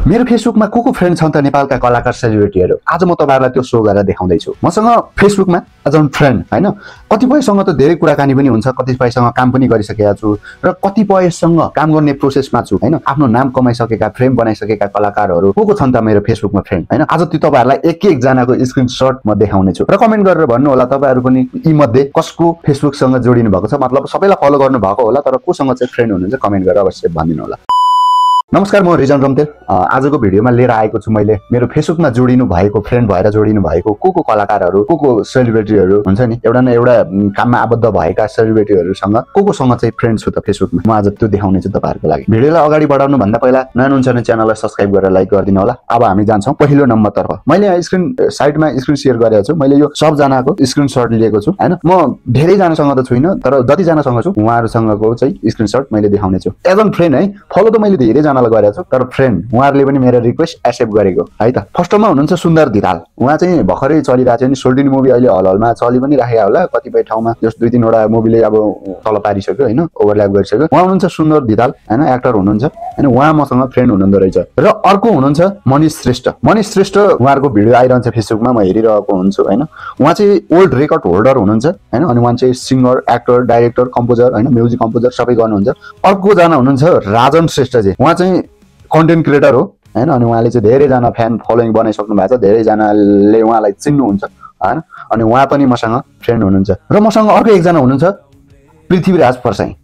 मेरो फेसबुकमा को फ्रेन्ड छन् त नेपालका कलाकार सेलिब्रिटीहरू आज म तपाईहरुलाई त्यो शो गरेर देखाउँदैछु। मसँग फेसबुकमा एज अ फ्रेन्ड हैन कतिपयसँग त धेरै कुराकानी पनि हुन्छ, कतिपयसँग काम पनि गरिसकेका छु र कतिपयसँग काम गर्ने प्रोसेसमा छु हैन। आफ्नो नाम कमाइसकेका फ्रेम बनाइसकेका कलाकारहरू को छन् त मेरो फेसबुकमा फ्रेन्ड हैन। आज त्यो तपाईहरुलाई एक एक जनाको स्क्रिनशट म देखाउने छु र कमेन्ट गरेर भन्नु होला तपाईहरु पनि यी मध्ये कसको फेसबुकसँग जोडिनु भएको छ, मतलब सबैलाई फलो गर्नु भएको होला तर कोसँग चाहिँ फ्रेन्ड हुनुहुन्छ कमेन्ट गरेर अवश्य भनिदिनु होला। नमस्कार, म रिजन रम्तेल आजको भिडियोमा लिएर आएको छु मैले मेरो फेसबुकमा जोडिनु भएको फ्रेन्ड भएर जोडिनु भएको को कलाकारहरू को सेलिब्रिटीहरू हुन्छ नि, एउटा न एउटा काममा आबद्ध भएका सेलिब्रिटीहरूसँग कोसँग चाहिँ फ्रेन्ड छु त फेसबुकमा। म आज त्यो देखाउने छु तपाईहरुको लागि। भिडियोलाई अगाडि बढाउनु भन्दा पहिला नयाँ हुनुहुन्छ भने च्यानललाई सब्स्क्राइब गरेर लाइक गरिदिनु होला। अब हामी जान्छौं पहिलो नम्बरतर्फ। मैले यहाँ साइडमा स्क्रिन शेयर गरेको छु, मैले यो सब जनाको स्क्रिनशट लिएको छु हैन। म धेरै जनासँग त छुइन तर जति जनासँग छु उहाँहरुसँगको चाहिँ स्क्रिनशट मैले देखाउने छु। एज अ फ्रेन्ड है, फलो त मैले धेरै जना गरेको छु तर फ्रेन्ड उहाँहरुले पनि मेरो रिक्वेस्ट एक्सेप्ट गरेको है त। फर्स्टमा हुनुहुन्छ सुन्दर धिताल। उहाँ चाहिँ भर्खरै चलिरहेको छ नि, सोल्टिनी मुभी अहिले हलमा चलि पनि राखेको होला, कतिपय ठाउँमा जस 2-3 वटा मुभीले अब तल पारिसक्यो हैन, ओभरल्याप गरिसक्यो। उहाँ हुनुहुन्छ सुन्दर धिताल हैन, एक्टर हुनुहुन्छ हैन। उहाँ मसँग फ्रेन्ड हुनुहुँदो रहेछ। र अर्को हुनुहुन्छ मनिष श्रेष्ठ। मनिष श्रेष्ठ उहाँहरुको भिडियो आइरहन्छ फेसबुकमा, म हेरिरहेको हुन्छु हैन। उहाँ चाहिँ ओल्ड रेकर्ड होल्डर हुनुहुन्छ हैन, अनि उहाँ चाहिँ सिंगर, एक्टर, डाइरेक्टर, कम्पोजर हैन, म्युजिक कम्पोजर सबै गर्नुहुन्छ। अर्को जना हुनुहुन्छ राजन श्रेष्ठ जी। उहाँ चाहिँ कन्टेन्ट क्रिएटर हो हैन, अनि उहाँले चाहिँ धेरै जना फ्यान फलोइङ बनाइसक्नु भएको छ, धेरै जनाले उहाँलाई चिन्नुहुन्छ हैन। अनि उहाँ पनि मसँग फ्रेन्ड हुनुहुन्छ। र मसँग अर्को एकजना हुनुहुन्छ पृथ्वीराज परसाई।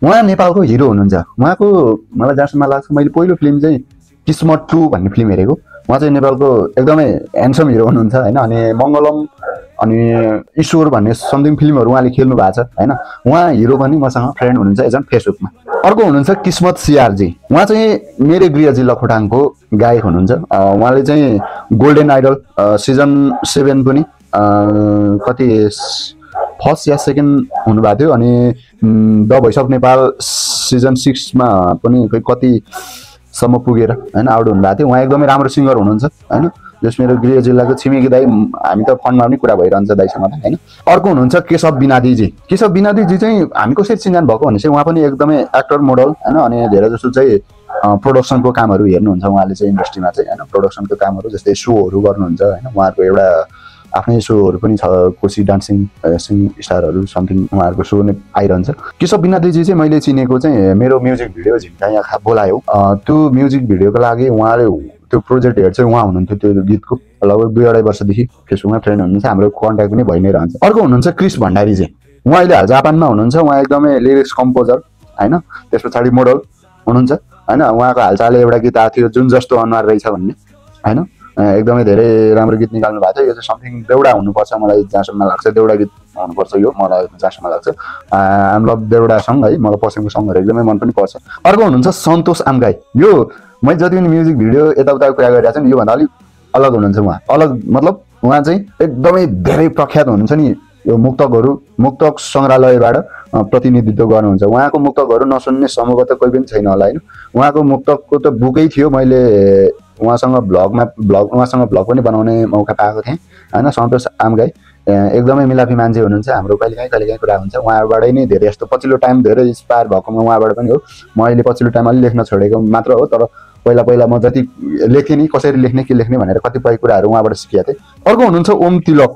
उहाँ नेपालको हिरो हुनुहुन्छ। उहाँको मलाई जहाँसम्म लाग्छ मैले पहिलो फिल्म चाहिँ किस्मत 2 भन्ने फिल्म हेरेको। उहाँ चाहिँ नेपालको एकदमै ह्यान्डसम हिरो हुनुहुन्छ हैन। अनि मंगलम अनि ईश्वर भन्ने समथिङ फिल्महरु उहाँले खेल्नु भएको छ हैन। उहाँ हिरो पनि मसँग फ्रेन्ड हुनुहुन्छ एज अ फेसबुकमा। अर्को हुनुहुन्छ किस्मत सिआर जी। उहाँ चाहिँ मेरो गृह जिल्ला खोटाङको गायक हुनुहुन्छ। उहाँले चाहिँ गोल्डन आइडल सिजन 7 पनि कति फर्स्ट या सेकेन्ड हुनुभएको थियो, अनि the voice of Nepal season 6 मा पनि कति सम्म पुगेर हैन आउट हुनुभएको थियो। उहाँ एकदमै राम्रो सिंगर हुनुहुन्छ हैन। जस मेरो गृह जिल्लाको छिमेकी दाइ, हामी त फोनमा पनि कुरा भइरहन्छ दाइसँग हैन। अर्को हुनुहुन्छ केशव बिनादी जी। केशव बिनादी जी चाहिँ हामी कसरी चिन्जान भएको भने चाहिँ उहाँ पनि एकदमै एक्टर, मोडल हैन, अनि धेरै जसो चाहिँ प्रोडक्सनको कामहरु हेर्नुहुन्छ उहाँले चाहिँ इन्डस्ट्रीमा चाहिँ हैन। प्रोडक्सनको कामहरु जस्तै शोहरु गर्नुहुन्छ हैन। उहाँहरुको एउटा आफ्नै शोहरु पनि छ, कोशी डान्सिङ सिंगिङ स्टारहरु समथिङ उहाँहरुको शो नै आइरहन्छ। केशव बिनादी जी चाहिँ मैले चिनेको चाहिँ मेरो म्युजिक भिडियो झिम्का यहाँ बोलायो, त्यो म्युजिक भिडियोको लागि उहाँले त्यो प्रोजेक्ट हेड चाहिँ उहाँ हुनुहुन्थ्यो। त्यो गीतको लगभग 2-2.5 वर्षदेखि फेसबुकमा फ्रेन्ड हुनुहुन्छ, हाम्रो कन्ट्याक्ट पनि भइ नै रहन्छ। अर्को हुनुहुन्छ क्रिस भण्डारी जी। उहाँ अहिले हाल जापानमा हुनुहुन्छ। उहाँ एकदमै लिरिक्स कम्पोजर हैन, त्यसपछि मोडल हुनुहुन्छ हैन। उहाँको हालचालले एउटा गीत आएको थियो जुन जस्तो अनुहार रहेछ भन्ने हैन, एकदमै धेरै राम्रो गीत निकाल्नु भएको थियो। यो चाहिँ समथिङ देउडा हुनुपर्छ मलाई जहाँसम्म लाग्छ, देउडा गीत हुनुपर्छ यो मलाई जहाँसम्म लाग्छ। आम लभ देउडा सङ है, मलाई पसन्दको सङहरु एकदमै मन पनि पर्छ। अर्को हुनुहुन्छ सन्तोष आमगाई। यो मैले जति पनि म्युजिक भिडियो यताउता कुरा गरिरहेको छु नि, यो भन्दा अलिक अलग हुनुहुन्छ उहाँ। अलग मतलब उहाँ चाहिँ एकदमै धेरै प्रख्यात हुनुहुन्छ नि, यो मुक्तकहरु मुक्तक संग्रहालयबाट प्रतिनिधित्व गर्नुहुन्छ। उहाँको मुक्तकहरु नसुन्ने समूह त कोही पनि छैन होला हैन। उहाँको मुक्तकको त बुकै थियो, मैले उहाँसँग उहाँसँग ब्लग पनि बनाउने मौका पाएको थिएँ हैन। सन्तोष आमगाई एकदमै मिलापी मान्छे हुनुहुन्छ, हाम्रो कहिलेकाहीँ कुरा हुन्छ। उहाँबाटै नै धेरै जस्तो पछिल्लो टाइम धेरै इन्स्पायर भएको म उहाँबाट पनि हो। म अहिले पछिल्लो टाइम अलि लेख्न छोडेको मात्र हो, तर पहिला म जति लेख्थेँ नि कसरी लेख्ने के लेख्ने भनेर कतिपय कुराहरू उहाँबाट सिकेको थिएँ। अर्को हुनुहुन्छ ओम तिलक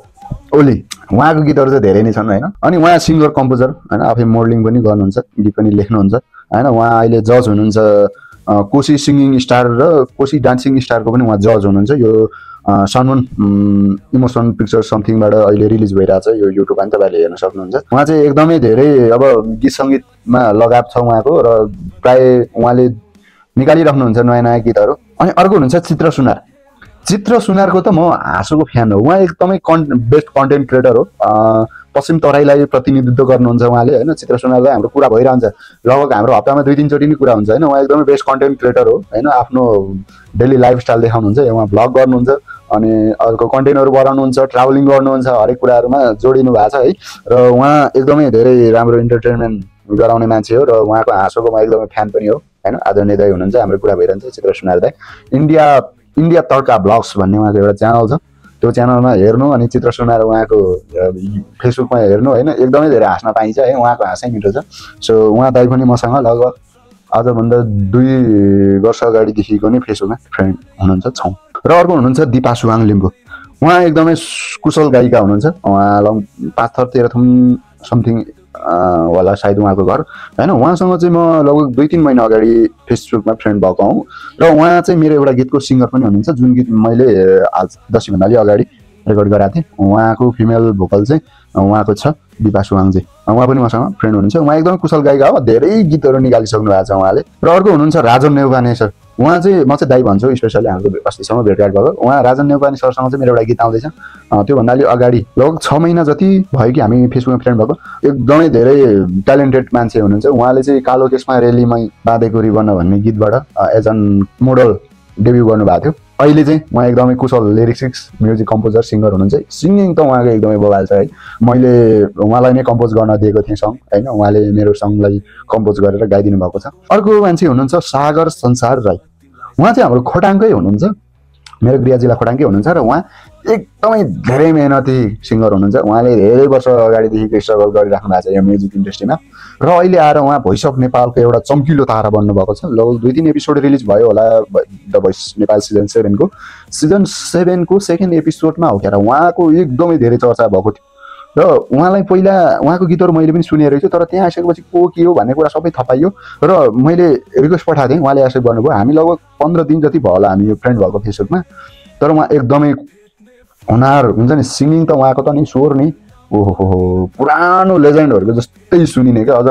ओली। उहाँको गीतहरू चाहिँ धेरै नै छन् हैन। अनि उहाँ सिंगर, कम्पोजर हैन, आफै मोडलिङ पनि गर्नुहुन्छ, गीत पनि लेख्नुहुन्छ हैन। उहाँ अहिले जज हुनुहुन्छ कोशी सिंगिङ स्टार र कोशी डान्सिङ स्टारको पनि उहाँ जज हुनुहुन्छ। यो सनमन इमोसन पिक्चर समथिङबाट अहिले रिलिज भइरहेछ, यो युट्युबमा पनि तपाईले हेर्न सक्नुहुन्छ। उहाँ चाहिँ एकदमै धेरै अब गीत संगीतमा लगाव छ उहाँको, र प्राय उहाँले निकालिराख्नुहुन्छ नयाँ नयाँ गीतहरू। अनि अर्को हुनुहुन्छ चित्र सुनार। चित्र सुनारको त म हाँसोको फ्यान हो। उहाँ एकदमै बेस्ट कन्टेन्ट क्रिएटर हो। पश्चिम तराईलाई प्रतिनिधित्व गर्नुहुन्छ उहाँले हैन। चित्र सुनारलाई हाम्रो कुरा भइरहन्छ, लगभग हाम्रो हप्तामा 2-3 चोटि नै कुरा हुन्छ हैन। उहाँ एकदमै बेस्ट कन्टेन्ट क्रिएटर हो हैन। आफ्नो डेली लाइफस्टाइल देखाउनुहुन्छ, उहाँ भ्लग गर्नुहुन्छ, अनि अर्को कन्टेन्टहरु बनाउनुहुन्छ, ट्राभलिङ गर्नुहुन्छ, हरेक कुराहरुमा जोडिनु भएको छ है। र उहाँ एकदमै धेरै राम्रो इन्टरटेनमेन्ट गराउने मान्छे हो, र उहाँको हाँसोको म एकदमै फ्यान पनि हो हैन। आदरणीय दाइ हुनुहुन्छ, हाम्रो कुरा भइरहन्छ चित्र सुनार दाइ। इन्डिया तड्का ब्लग्स भन्ने उहाँको एउटा च्यानल छ, त्यो च्यानलमा हेर्नु अनि चित्र सुनार उहाँको फेसबुकमा हेर्नु हैन। एकदमै धेरै हाँस्न पाइन्छ है, उहाँको हाँसै मिठो छ। सो उहाँ दाइ पनि मसँग लगभग आजभन्दा 2 वर्ष अगाडिदेखिको नै फेसबुकमा फ्रेन्ड हुनुहुन्छ छौँ। र अर्को हुनुहुन्छ दिपा सुवाङ लिम्बू। उहाँ एकदमै कुशल गायिका हुनुहुन्छ। उहाँ 5 थर 13 थुम समथिङ होला सायद उहाँको घर हैन। उहाँसँग चाहिँ म लगभग 2-3 महिना अगाडि फेसबुकमा फ्रेन्ड भएको हुँ र उहाँ चाहिँ मेरो एउटा गीतको सिङ्गर पनि हुनुहुन्छ, जुन गीत मैले आज 10 भन्दा अलि अगाडि रेकर्ड गराएको थिएँ। उहाँको फिमेल भोकल चाहिँ उहाँको छ, दिपा सुवाङ चाहिँ। उहाँ पनि मसँग फ्रेन्ड हुनुहुन्छ। उहाँ एकदमै कुशल गायिका हो, धेरै गीतहरू निकालिसक्नु भएको छ उहाँले। र अर्को हुनुहुन्छ राजन नेउपाने सर। उहाँ चाहिँ म चाहिँ दाइ भन्छु, स्पेसली हाम्रो अस्तिसम्म भेटघाट भएको। उहाँ राजन नेउपाने सरसँग चाहिँ मेरो एउटा गीत आउँदैछ। त्योभन्दा अलि अगाडि लगभग 6 महिना जति भयो कि हामी फेसबुकमा फ्रेन्ड भएको। एकदमै धेरै ट्यालेन्टेड मान्छे हुनुहुन्छ। उहाँले चाहिँ कालो केसमा रेलीमै बाँधेको रिबन भन्ने गीतबाट एज एन मोडल डेब्यु गर्नुभएको थियो। अहिले चाहिँ उहाँ एकदमै कुशल लिरिक्स म्युजिक कम्पोजर सिङ्गर हुनुहुन्छ। सिङ्गिङ त उहाँको एकदमै बवाल छ है। मैले उहाँलाई नै कम्पोज गर्न दिएको थिएँ सङ हैन, उहाँले मेरो सङलाई कम्पोज गरेर गाइदिनु भएको छ। अर्को मान्छे हुनुहुन्छ सागर संसार राई। उहाँ चाहिँ हाम्रो खोटाङकै हुनुहुन्छ, मेरो गृह जिल्ला खोटाङकै हुनुहुन्छ र उहाँ एकदमै धेरै मेहनती सिङ्गर हुनुहुन्छ। उहाँले धेरै वर्ष अगाडिदेखि स्ट्रगल गरिराख्नु भएको छ यो म्युजिक इन्डस्ट्रीमा र अहिले आएर उहाँ भोइस अफ नेपालको एउटा चम्किलो तारा बन्नुभएको छ। लगभग 2-3 एपिसोड रिलिज भयो होला द भोइस नेपाल सिजन 7 को सेकेन्ड एपिसोडमा हो क्या, उहाँको एकदमै धेरै चर्चा भएको थियो र उहाँलाई पहिला उहाँको गीतहरू मैले पनि सुनेको छु, तर त्यहाँ आइसकेपछि को के हो भन्ने कुरा सबै थाहा पाइयो र मैले रिक्वेस्ट पठाएको थिएँ, उहाँले एक्सेप्ट गर्नुभयो। हामी लगभग 15 दिन जति भयो होला हामी यो फ्रेन्ड भएको फेसबुकमा। तर उहाँ एकदमै हुनार हुन्छ नि, सिङ्गिङ त उहाँको त नि स्वर नि ओहो पुरानो लेजेन्डहरूको जस्तै सुनिने क्या। अझ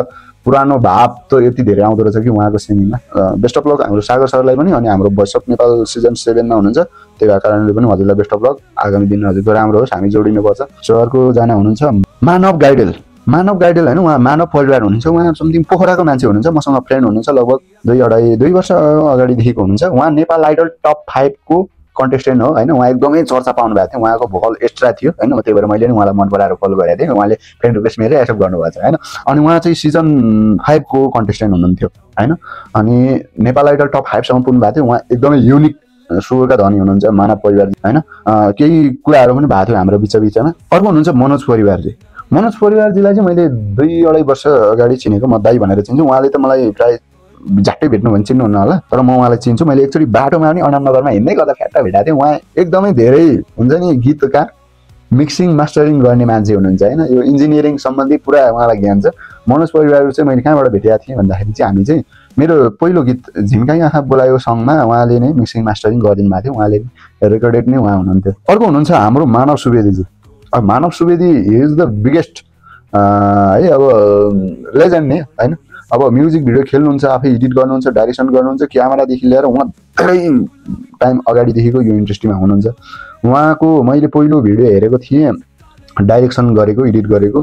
पुरानो भाव त यति धेरै आउँदो रहेछ कि उहाँको सिङ्गिङमा। बेस्ट अफ लक हाम्रो सागर सरलाई पनि, अनि हाम्रो भोइस अफ नेपाल सिजन 7 मा हुनुहुन्छ, त्यही भएर कारणले पनि हजुरलाई बेस्ट अफ लक। आगामी दिन हजुरको राम्रो होस्, हामी जोडिनुपर्छ। सो अर्को जना हुनुहुन्छ मानव गाइडेल। मानव गाइडेल होइन, उहाँ मानव परिवार हुनुहुन्छ। उहाँ समथिङ पोखराको मान्छे हुनुहुन्छ, मसँग फ्रेन्ड हुनुहुन्छ। लगभग 2 वर्ष अगाडिदेखिको हुनुहुन्छ। उहाँ नेपाल आइडल टप 5 को कन्टेस्टेन्ट हो हैन। उहाँ एकदमै चर्चा पाउनु भएको थियो, उहाँको भोकल एक्स्ट्रा थियो हैन। त्यही भएर मैले नि उहाँलाई मन पराएर कल गरेको थिएँ। उहाँले फ्रेन्ड रिक्वेस्ट मेरै एक्सेप्ट गर्नुभएको छ हैन। अनि उहाँ चाहिँ सिजन 5 को कन्टेस्टेन्ट हुनुहुन्थ्यो हैन। अनि नेपाल आइडल टप 5 सम्म पुग्नु भएको थियो। उहाँ एकदमै युनिक स्वरका धनी हुनुहुन्छ मानव परिवार हैन। केही कुराहरू पनि भएको थियो हाम्रो बिचमा। अर्को हुनुहुन्छ मनोज परिवारजी। मनोज परिवारजीलाई चाहिँ मैले 2-2.5 वर्ष अगाडि चिनेको, म दाइ भनेर चिन्छु। उहाँले त मलाई प्राय झट्टै भेट्नु भने चिन्नुहुन्न होला, तर म उहाँलाई चिन्छु। मैले एकचोटि बाटोमा पनि अनामनगरमा हिँड्दै गर्दा फ्याट्टा भेटाएको थिएँ। उहाँ एकदमै धेरै हुन्छ नि गीतकार, मिक्सिङ मास्टरिङ गर्ने मान्छे हुनुहुन्छ हैन। यो इन्जिनियरिङ सम्बन्धी पुरा उहाँलाई ज्ञान छ। मनोज परिवार चाहिँ मैले कहाँबाट भेटेको थिएँ भन्दाखेरि चाहिँ हामी चाहिँ मेरो पहिलो गीत झिम्काई आँखा बोलायो सङमा उहाँले नै मिक्सिङ मास्टरिङ गरिदिनु भएको थियो। उहाँले रेकर्डेड नै उहाँ हुनुहुन्थ्यो। अर्को हुनुहुन्छ हाम्रो मानव सुवेदीजी। अब मानव सुवेदी इज द बिगेस्ट है, अब लेजेन्ड नै हैन। अब म्युजिक भिडियो खेल्नुहुन्छ, आफै एडिट गर्नुहुन्छ, डाइरेक्सन गर्नुहुन्छ, क्यामेरादेखि लिएर उहाँ धेरै टाइम अगाडिदेखिको यो इन्डस्ट्रीमा हुनुहुन्छ। उहाँको मैले पहिलो भिडियो हेरेको थिएँ, डाइरेक्सन गरेको, एडिट गरेको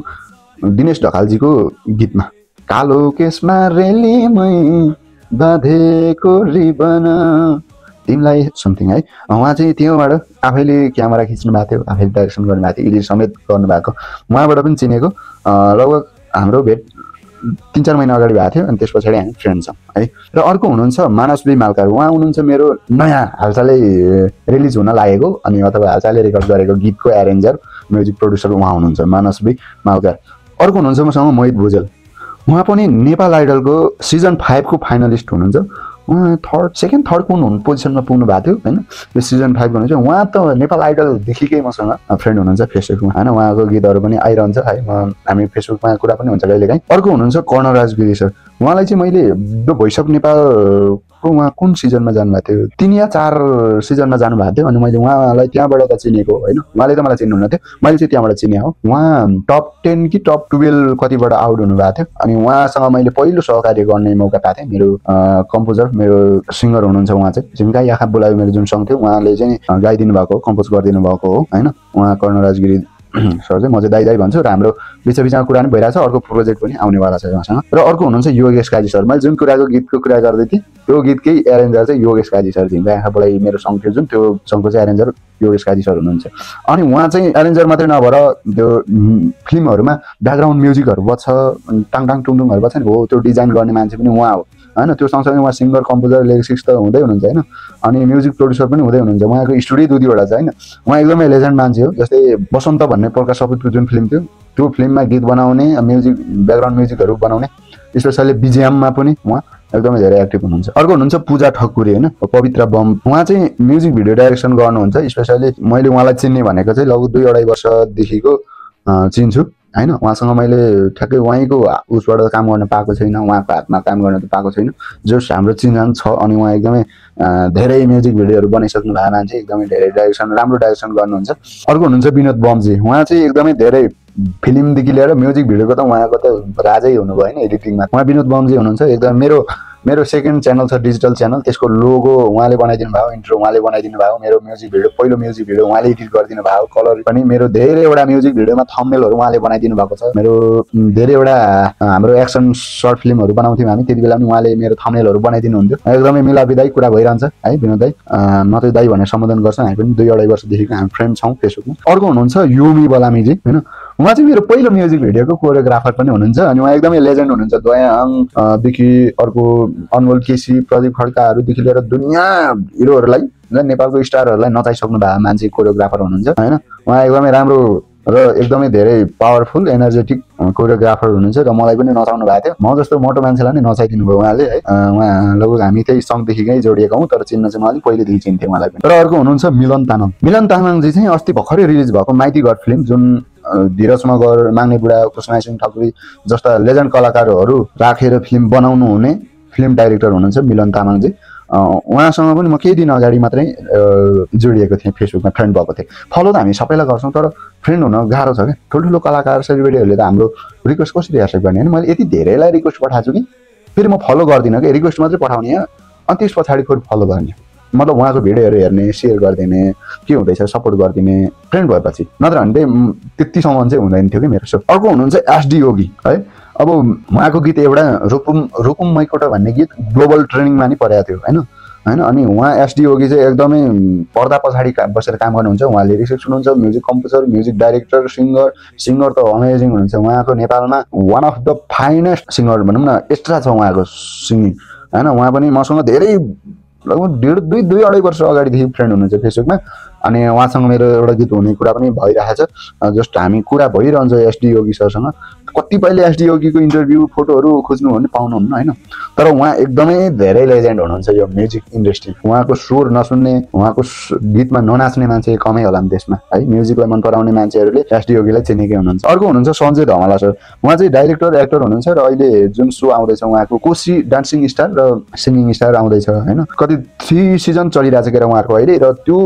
दिनेश ढकालजीको गीतमा, कालो केसमा रेलीमै बाँधेको रिबन तिमीलाई समथिङ है। उहाँ चाहिँ त्योबाट आफैले क्यामेरा खिच्नु भएको थियो, आफैले डाइरेक्सन गर्नुभएको थियो, एडिट समेत गर्नुभएको। उहाँबाट पनि चिनेको। लगभग हाम्रो भेट 3-4 महिना अगाडि भएको थियो, अनि त्यस पछाडि हामी फ्रेन्ड छौँ है। र अर्को हुनुहुन्छ मानस बी मालकार। उहाँ हुनुहुन्छ मेरो नयाँ हालसालै रिलिज हुन लागेको अनि अथवा हालसालै रेकर्ड गरेको गीतको एरेन्जर, म्युजिक प्रोड्युसर उहाँ हुनुहुन्छ मानस बी मालकार। अर्को हुनुहुन्छ मसँग मोहित भुजेल। उहाँ पनि नेपाल आइडलको सिजन 5 को फाइनलिस्ट हुनुहुन्छ। उहाँ सेकेन्ड थर्ड कुन पोजिसनमा पुग्नु भएको थियो हैन। यो सिजन 5 हुनुहुन्छ। उहाँ त नेपाल आइडलदेखिकै मसँग फ्रेन्ड हुनुहुन्छ फेसबुकमा हैन। उहाँको गीतहरू पनि आइरहन्छ है, हामी फेसबुकमा कुरा पनि हुन्छ कहिलेकाहीँ। अर्को हुनुहुन्छ कर्णराज गिरी सर। उहाँलाई चाहिँ मैले द भोइस अफ नेपालको उहाँ कुन सिजनमा जानुभएको थियो, 3 या 4 सिजनमा जानुभएको थियो। अनि मैले उहाँलाई त्यहाँबाट त चिनेको होइन, उहाँले त मलाई चिन्नुहुन्न थियो, मैले चाहिँ त्यहाँबाट चिने हो। उहाँ टप 10 कि टप 12 कतिबाट आउट हुनुभएको थियो। अनि उहाँसँग मैले पहिलो सहकार्य गर्ने मौका पाएको थिएँ। मेरो कम्पोजर, मेरो सिङ्गर हुनुहुन्छ उहाँ चाहिँ। झिम्काई आँखा बोलायो मेरो जुन सङ थियो उहाँले चाहिँ गाइदिनु भएको, कम्पोज गरिदिनु भएको हो होइन। उहाँ कर्णराज गिरी सर चाहिँ म चाहिँ दाइ भन्छु र हाम्रो बिचमा कुरा पनि भइरहेछ। अर्को प्रोजेक्ट पनि आउनेवाला छ उहाँसँग। र अर्को हुनुहुन्छ योगेश काजी सर। मैले जुन गीतको कुरा गर्दै थिएँ त्यो गीतकै एरेन्जर चाहिँ योगेश काजी सर। झिम्काई आँखा बोलाइ मेरो सङ थियो जुन, त्यो सङको चाहिँ एरेन्जर योगेश काजी सर हुनुहुन्छ। अनि उहाँ चाहिँ एरेन्जर मात्रै नभएर त्यो फिल्महरूमा ब्याकग्राउन्ड म्युजिकहरू बज्छ, टाङटाङ टुङटुङहरू बज्छ नि, हो त्यो डिजाइन गर्ने मान्छे पनि उहाँ हो हैन। त्यो सँगसँगै उहाँ सिङ्गर, कम्पोजर, लिरिक्स त हुँदै हुनुहुन्छ हैन। अनि म्युजिक प्रोड्युसर पनि हुँदै हुनुहुन्छ। उहाँको स्टुडियो 2-2वटा छ हैन। उहाँ एकदमै लेजेन्ड मान्छे हो। जस्तै बसन्त भन्ने प्रकाश सपुतको जुन फिल्म थियो त्यो फिल्ममा गीत बनाउने, म्युजिक ब्याकग्राउन्ड म्युजिकहरू बनाउने, स्पेसली बिजिएममा पनि उहाँ एकदमै धेरै एक्टिभ हुनुहुन्छ। अर्को हुनुहुन्छ पूजा ठकुरी हैन, पवित्र बम। उहाँ चाहिँ म्युजिक भिडियो डाइरेक्सन गर्नुहुन्छ। स्पेशली मैले उहाँलाई चिन्ने भनेको चाहिँ लगभग 2-2.5 वर्षदेखिको चिन्छु हैन। उहाँसँग मैले ठ्याक्कै उहाँको उसबाट काम गर्न पाएको छैन, उहाँको हातमा काम गर्न त पाएको छैन, जस हाम्रो चिन्जान छ। अनि उहाँ एकदमै धेरै म्युजिक भिडियोहरू बनाइसक्नु भएको मान्छे, एकदमै धेरै डाइरेक्सन, राम्रो डाइरेक्सन गर्नुहुन्छ। अर्को हुनुहुन्छ विनोद बमजी। उहाँ चाहिँ एकदमै धेरै फिल्मदेखि लिएर म्युजिक भिडियोको त उहाँको त राजै हुनुभयो हैन एडिटिङमा। उहाँ विनोद बमजी हुनुहुन्छ। एकदम मेरो सेकेन्ड च्यानल छ, डिजिटल च्यानल, त्यसको लोगो उहाँले बनाइदिनु भयो, इन्ट्रो उहाँले बनाइदिनु भयो, मेरो म्युजिक भिडियो पहिलो म्युजिक भिडियो उहाँले एडिट गरिदिनु भयो, कलर पनि मेरो धेरैवटा म्युजिक भिडियोमा थम्बनेलहरू उहाँले बनाइदिनु भएको छ। मेरो धेरैवटा हाम्रो एक्सन सर्ट फिल्महरू बनाउँथ्यौँ हामी, त्यति बेला पनि उहाँले मेरो थम्बनेलहरू बनाइदिनु हुन्थ्यो। एकदमै मिलापिदाई कुरा भइरहन्छ है विनोद दाई। म चाहिँ दाई भनेर सम्बोधन गर्छ, हामी पनि 2-2.5 वर्षदेखिको हामी फ्रेन्ड छौँ फेसबुकमा। अर्को हुनुहुन्छ योमी बलामीजी हैन। उहाँ चाहिँ मेरो पहिलो म्युजिक भिडियोको कोरियोग्राफर पनि हुनुहुन्छ। अनि उहाँ एकदमै लेजेन्ड हुनुहुन्छ। दयाङ देखि अर्को अनमोल केसी, प्रदीप खड्काहरूदेखि लिएर दुनियाँ हिरोहरूलाई, नेपालको स्टारहरूलाई नचाइसक्नु भएको मान्छे कोरियोग्राफर हुनुहुन्छ हैन। उहाँ एकदमै राम्रो र एकदमै धेरै पावरफुल एनर्जेटिक कोरियोग्राफर हुनुहुन्छ र मलाई पनि नचाउनु भएको थियो। म जस्तो मोटो मान्छेलाई नै नचाइदिनु भयो उहाँले है। उहाँ लगभग हामी त्यही सँगदेखिकै जोडिएका हौँ, तर चिन्न चाहिँ म अलिक पहिलेदेखि चिन्थेँ उहाँलाई पनि। र अर्को हुनुहुन्छ मिलन तामाङ। मिलन तामाङजी चाहिँ अस्ति भर्खरै रिलिज भएको माइती गड फिल्म, जुन धीरज मगर, माग्ने बुढा, कुसुमा सिंह ठकुरी जस्ता लेजेन्ड कलाकारहरू राखेर फिल्म बनाउनु हुने फिल्म डाइरेक्टर हुनुहुन्छ मिलन तामाङजी। उहाँसँग पनि म केही दिन अगाडि मात्रै जोडिएको थिएँ, फेसबुकमा फ्रेन्ड भएको थिएँ। फलो त हामी सबैलाई गर्छौँ, तर फ्रेन्ड हुन गाह्रो छ क्या। ठुल्ठुलो कलाकार सेलिब्रिटीहरूले त हाम्रो रिक्वेस्ट कसरी एक्सेप्ट गर्ने? मैले यति धेरैलाई रिक्वेस्ट पठाएको छु कि फेरि म फलो गर्दिनँ क्या, रिक्वेस्ट मात्रै पठाउने हो, अनि त्यस पछाडि फेरि फलो गर्ने, मतलब उहाँको भिडियोहरू हेर्ने, सेयर गरिदिने, के हुँदैछ सपोर्ट गरिदिने फ्रेन्ड भएपछि। नत्र भने चाहिँ त्यतिसम्म चाहिँ हुँदैन थियो कि मेरो। सो अर्को हुनुहुन्छ एसडी योगी है। अब उहाँको गीत एउटा रुकुम मैकोटा भन्ने गीत ग्लोबल ट्रेनिङमा नि परेको थियो हैन। अनि उहाँ एसडी योगी चाहिँ एकदमै पर्दा पछाडि बसेर काम गर्नुहुन्छ। उहाँ लिरिक्स सुन्नुहुन्छ, music composer, music director, singer त अमेजिङ हुनुहुन्छ। उहाँको नेपालमा one of the finest singer भनौँ न, एक्स्ट्रा छ उहाँको सिङ्गिङ हैन। उहाँ पनि मसँग धेरै लगभग 2-2.5 वर्ष अगाडिदेखि फ्रेन्ड हुनुहुन्छ फेसबुकमा। अनि उहाँसँग मेरो एउटा गीत हुने कुरा पनि भइरहेछ। जस्ट हामी कुरा भइरहन्छ एसडी योगी सरसँग। कतिपयले एसडी योगीको इन्टरभ्यू फोटोहरू खोज्नु भने पाउनुहुन्न हैन, तर उहाँ एकदमै धेरै लेजेन्ड हुनुहुन्छ यो म्युजिक इन्डस्ट्री। उहाँको स्वर नसुन्ने, उहाँको गीतमा ननाच्ने मान्छे कमै होला नि देशमा है। म्युजिकलाई मन पराउने मान्छेहरूले एसडी योगीलाई चिनेकै हुनुहुन्छ। अर्को हुनुहुन्छ सञ्जय धमला सर। उहाँ चाहिँ डाइरेक्टर एक्टर हुनुहुन्छ र अहिले जुन सो आउँदैछ उहाँको कोशी डान्सिङ स्टार र सिङ्गिङ स्टार आउँदैछ हैन। कति 3 सिजन चलिरहेछ के उहाँको अहिले, र त्यो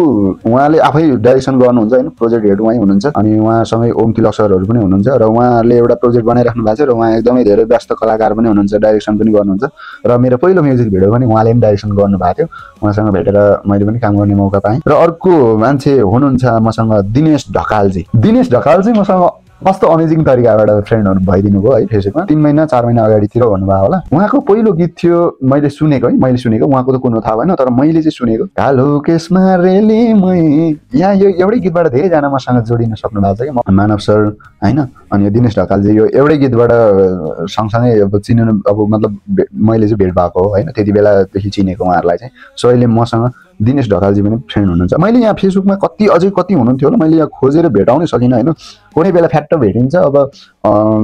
उहाँले आफै डाइरेक्सन गर्नुहुन्छ हैन, प्रोजेक्ट हेड उहाँ हुनुहुन्छ। अनि उहाँसँगै ओम तिलक सरहरू पनि हुनुहुन्छ र उहाँले एउटा प्रोजेक्ट बनाइराख्नु भएको छ र उहाँ एकदमै धेरै व्यस्त कलाकार पनि हुनुहुन्छ, डाइरेक्सन पनि गर्नुहुन्छ। र मेरो पहिलो म्युजिक भिडियो पनि उहाँले पनि डाइरेक्सन गर्नुभएको थियो। उहाँसँग भेटेर मैले पनि काम गर्ने मौका पाएँ। र अर्को मान्छे हुनुहुन्छ मसँग दिनेश ढकालजी। दिनेश ढकाल चाहिँ मसँग कस्तो अमेजिङ तरिकाबाट फ्रेन्डहरू भइदिनु भयो है फेसबुकमा। 3 महिना 4 महिना अगाडितिर भन्नुभयो होला। उहाँको पहिलो गीत थियो मैले सुनेको है, उहाँको त कुन थाहा भएन, तर मैले चाहिँ सुनेको कालो केसमा रेलीमै। यहाँ यो एउटै गीतबाट धेरैजना मसँग जोडिन सक्नु भएको छ कि मानव सर हैन। अनि यो दिनेश ढकालजी यो एउटै गीतबाट सँगसँगै अब चिन्नु, अब मतलब मैले चाहिँ भेट भएको हो हैन, त्यति बेलादेखि चिनेको उहाँहरूलाई चाहिँ। सो अहिले मसँग दिनेश ढकालजी पनि फ्रेन्ड हुनुहुन्छ। मैले यहाँ फेसबुकमा अझै कति हुनुहुन्थ्यो होला, मैले यहाँ खोजेर भेटाउनै सकिनँ हैन। कुनै बेला फ्याक्ट भेटिन्छ, अब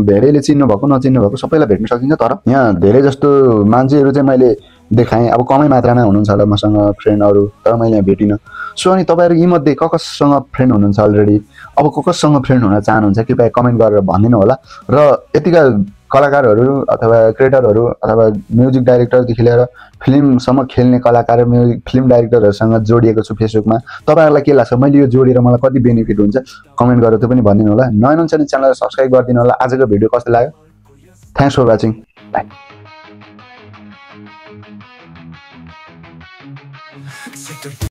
धेरैले चिन्नु भएको नचिन्नु भएको सबैलाई भेट्न सकिन्छ, तर यहाँ धेरै जस्तो मान्छेहरू चाहिँ मैले देखाएँ। अब कमै मात्रामा हुनुहुन्छ होला मसँग फ्रेन्डहरू, तर मैले यहाँ भेटिनँ। सो अनि तपाईँहरू यीमध्ये कससँग फ्रेन्ड हुनुहुन्छ अलरेडी, अब कससँग फ्रेन्ड हुन चाहनुहुन्छ कृपया कमेन्ट गरेर भनिदिनु होला। र यतिका कलाकारहरू अथवा क्रिएटरहरू अथवा म्युजिक डाइरेक्टरदेखि लिएर फिल्मसम्म खेल्ने कलाकार, म्युजिक फिल्म डाइरेक्टरहरूसँग जोडिएको छु फेसबुकमा। तपाईँहरूलाई के लाग्छ, मैले यो जोडेर मलाई कति बेनिफिट हुन्छ कमेन्ट गरेर त्यो पनि भनिदिनु होला। नयाँ हुनुहुन्छ भने च्यानललाई सब्सक्राइब गरिदिनु होला। आजको भिडियो कस्तो लाग्यो? Thanks for watching. बाई।